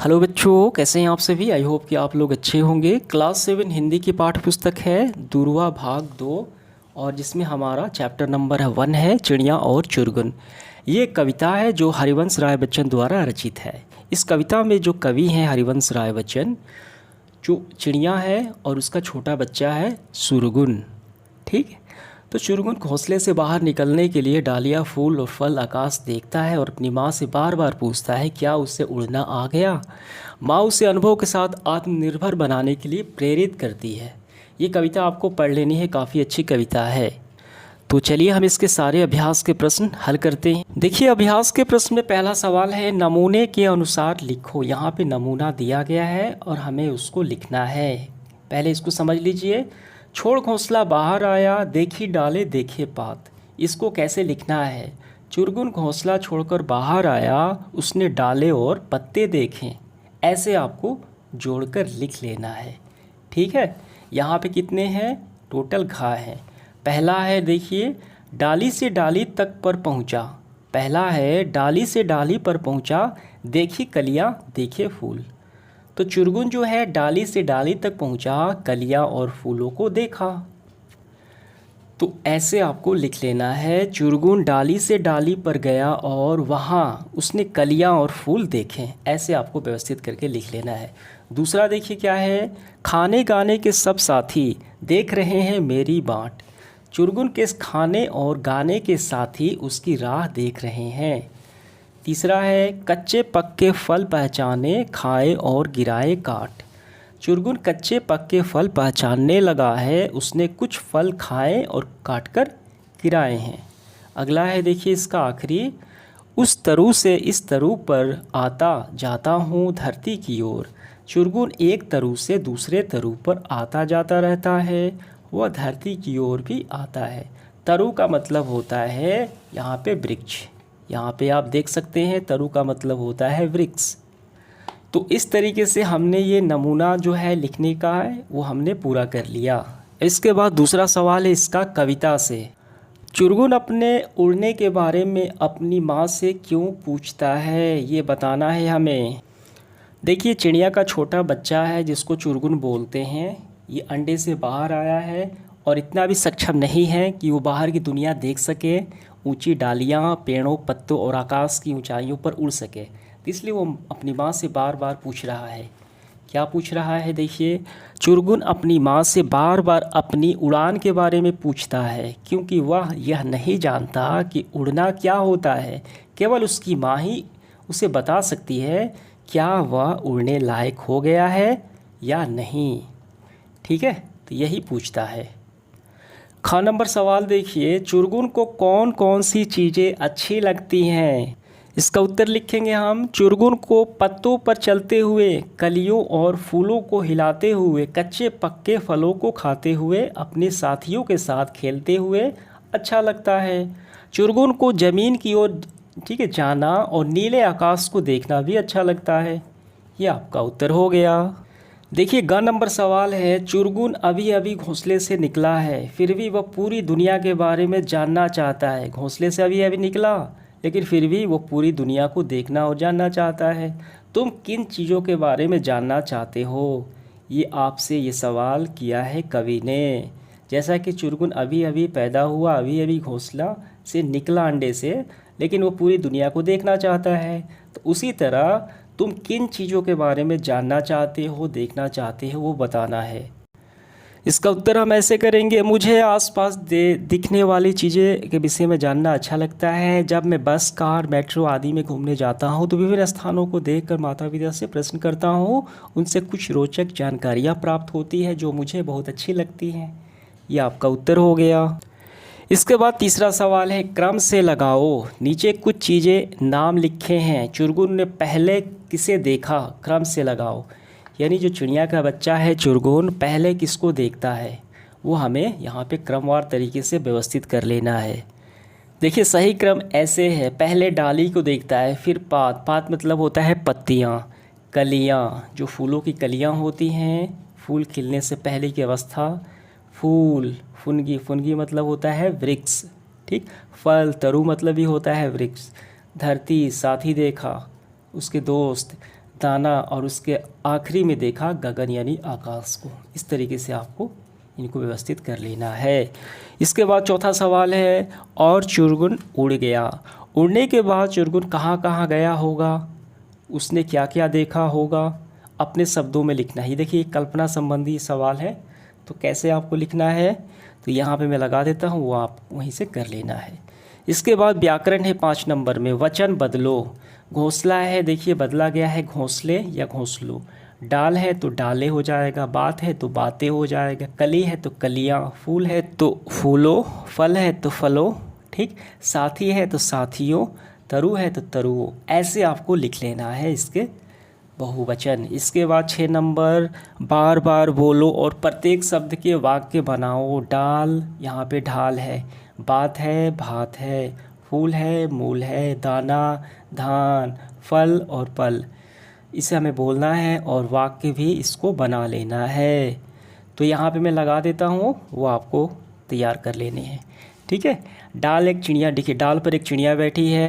Hello बच्चों, कैसे हैं आप सभी। आई होप कि आप लोग अच्छे होंगे। क्लास 7 हिंदी की पाठ्य पुस्तक है दुर्वा भाग 2 और जिसमें हमारा चैप्टर नंबर 1 है चिड़िया और चुरगुन। ये कविता है जो हरिवंश राय बच्चन द्वारा रचित है। इस कविता में जो कवि हैं हरिवंश राय बच्चन, जो चिड़िया है और उसका छोटा बच्चा है सुरगुन। ठीक है, तो चुरगुन घोंसले से बाहर निकलने के लिए डालियाँ, फूल और फल, आकाश देखता है और अपनी माँ से बार बार पूछता है क्या उससे उड़ना आ गया। माँ उसे अनुभव के साथ आत्मनिर्भर बनाने के लिए प्रेरित करती है। ये कविता आपको पढ़ लेनी है, काफ़ी अच्छी कविता है। तो चलिए हम इसके सारे अभ्यास के प्रश्न हल करते हैं। देखिए, अभ्यास के प्रश्न में पहला सवाल है नमूने के अनुसार लिखो। यहाँ पे नमूना दिया गया है और हमें उसको लिखना है। पहले इसको समझ लीजिए। छोड़ घोंसला बाहर आया, देखी डाले देखे पात। इसको कैसे लिखना है। चुरगुन घोंसला छोड़कर बाहर आया, उसने डाले और पत्ते देखे। ऐसे आपको जोड़कर लिख लेना है। ठीक है, यहाँ पे कितने हैं, टोटल घा हैं। पहला है, देखिए, डाली से डाली तक पर पहुँचा। पहला है डाली से डाली पर पहुँचा, देखी कलियाँ देखे फूल। तो चुरगुन जो है डाली से डाली तक पहुंचा, कलियां और फूलों को देखा। तो ऐसे आपको लिख लेना है, चुरगुन डाली से डाली पर गया और वहां उसने कलियां और फूल देखे। ऐसे आपको व्यवस्थित करके लिख लेना है। दूसरा देखिए क्या है, खाने गाने के सब साथी देख रहे हैं मेरी बाट। चुरगुन के खाने और गाने के साथी उसकी राह देख रहे हैं। तीसरा है, कच्चे पक्के फल पहचाने, खाए और गिराए काट। चुरगुन कच्चे पक्के फल पहचानने लगा है, उसने कुछ फल खाए और काट कर गिराए हैं। अगला है, देखिए इसका आखिरी, उस तरु से इस तरु पर आता जाता हूँ धरती की ओर। चुरगुन एक तरु से दूसरे तरु पर आता जाता रहता है, वह धरती की ओर भी आता है। तरु का मतलब होता है यहाँ पे वृक्ष। यहाँ पे आप देख सकते हैं तरु का मतलब होता है वृक्ष। तो इस तरीके से हमने ये नमूना जो है लिखने का है वो हमने पूरा कर लिया। इसके बाद दूसरा सवाल है इसका, कविता से। चुरगुन अपने उड़ने के बारे में अपनी माँ से क्यों पूछता है, ये बताना है हमें। देखिए, चिड़िया का छोटा बच्चा है जिसको चुरगुन बोलते हैं। ये अंडे से बाहर आया है और इतना भी सक्षम नहीं है कि वो बाहर की दुनिया देख सके, ऊंची डालियाँ, पेड़ों, पत्तों और आकाश की ऊंचाइयों पर उड़ सके। तो इसलिए वो अपनी माँ से बार बार पूछ रहा है। क्या पूछ रहा है, देखिए, चुरगुन अपनी माँ से बार बार अपनी उड़ान के बारे में पूछता है क्योंकि वह यह नहीं जानता कि उड़ना क्या होता है। केवल उसकी माँ ही उसे बता सकती है क्या वह उड़ने लायक हो गया है या नहीं। ठीक है, तो यही पूछता है। ख नंबर सवाल देखिए, चुरगुन को कौन कौन सी चीज़ें अच्छी लगती हैं। इसका उत्तर लिखेंगे हम। चुरगुन को पत्तों पर चलते हुए, कलियों और फूलों को हिलाते हुए, कच्चे पक्के फलों को खाते हुए, अपने साथियों के साथ खेलते हुए अच्छा लगता है। चुरगुन को ज़मीन की ओर, ठीक है, जाना और नीले आकाश को देखना भी अच्छा लगता है। ये आपका उत्तर हो गया। देखिए, ग नंबर सवाल है, चुरगुन अभी अभी घोंसले से निकला है, फिर भी वह पूरी दुनिया के बारे में जानना चाहता है। घोंसले से अभी अभी निकला लेकिन फिर भी वो पूरी दुनिया को देखना और जानना चाहता है। तुम किन चीज़ों के बारे में जानना चाहते हो, ये आपसे ये सवाल किया है कवि ने। जैसा कि चुरगुन अभी अभी पैदा हुआ, अभी अभी घोंसला से निकला अंडे से, लेकिन वो पूरी दुनिया को देखना चाहता है। तो उसी तरह तुम किन चीज़ों के बारे में जानना चाहते हो, देखना चाहते हो, वो बताना है। इसका उत्तर हम ऐसे करेंगे, मुझे आसपास दिखने वाली चीज़ें के विषय में जानना अच्छा लगता है। जब मैं बस, कार, मेट्रो आदि में घूमने जाता हूँ तो विभिन्न स्थानों को देखकर माता पिता से प्रश्न करता हूँ, उनसे कुछ रोचक जानकारियाँ प्राप्त होती है जो मुझे बहुत अच्छी लगती हैं। ये आपका उत्तर हो गया। इसके बाद तीसरा सवाल है, क्रम से लगाओ। नीचे कुछ चीज़ें नाम लिखे हैं, चुरगुन ने पहले किसे देखा, क्रम से लगाओ। यानी जो चिड़िया का बच्चा है चुरगुन पहले किसको देखता है, वो हमें यहाँ पे क्रमवार तरीके से व्यवस्थित कर लेना है। देखिए, सही क्रम ऐसे है, पहले डाली को देखता है, फिर पात, पात मतलब होता है पत्तियाँ, कलियाँ, जो फूलों की कलियाँ होती हैं, फूल खिलने से पहले की अवस्था, फूल, फुनगी, फुनगी मतलब होता है वृक्ष, ठीक, फल, तरु मतलब भी होता है वृक्ष, धरती, साथी देखा, उसके दोस्त, दाना और उसके आखिरी में देखा गगन यानी आकाश को। इस तरीके से आपको इनको व्यवस्थित कर लेना है। इसके बाद चौथा सवाल है, और चुरगुन उड़ गया। उड़ने के बाद चुरगुन कहाँ कहाँ गया होगा, उसने क्या क्या देखा होगा, अपने शब्दों में लिखना है। देखिए कल्पना संबंधी सवाल है, तो कैसे आपको लिखना है, तो यहाँ पे मैं लगा देता हूँ, वो आप वहीं से कर लेना है। इसके बाद व्याकरण है 5 नंबर में, वचन बदलो। घोंसला है, देखिए बदला गया है घोंसले या घोंसलों। डाल है तो डाले हो जाएगा, बात है तो बातें हो जाएगा, कली है तो कलियाँ, फूल है तो फूलों, फल है तो फलों, ठीक, साथी है तो साथियों, तरु है तो तरुओं। ऐसे आपको लिख लेना है इसके बहुवचन। इसके बाद 6 नंबर, बार बार बोलो और प्रत्येक शब्द के वाक्य बनाओ। डाल, यहाँ पे ढाल है, बात है, भात है, फूल है, मूल है, दाना, धान, फल और पल। इसे हमें बोलना है और वाक्य भी इसको बना लेना है। तो यहाँ पे मैं लगा देता हूँ, वो आपको तैयार कर लेने हैं, ठीक है। डाल एक चिड़िया, देखिए डाल पर एक चिड़िया बैठी है,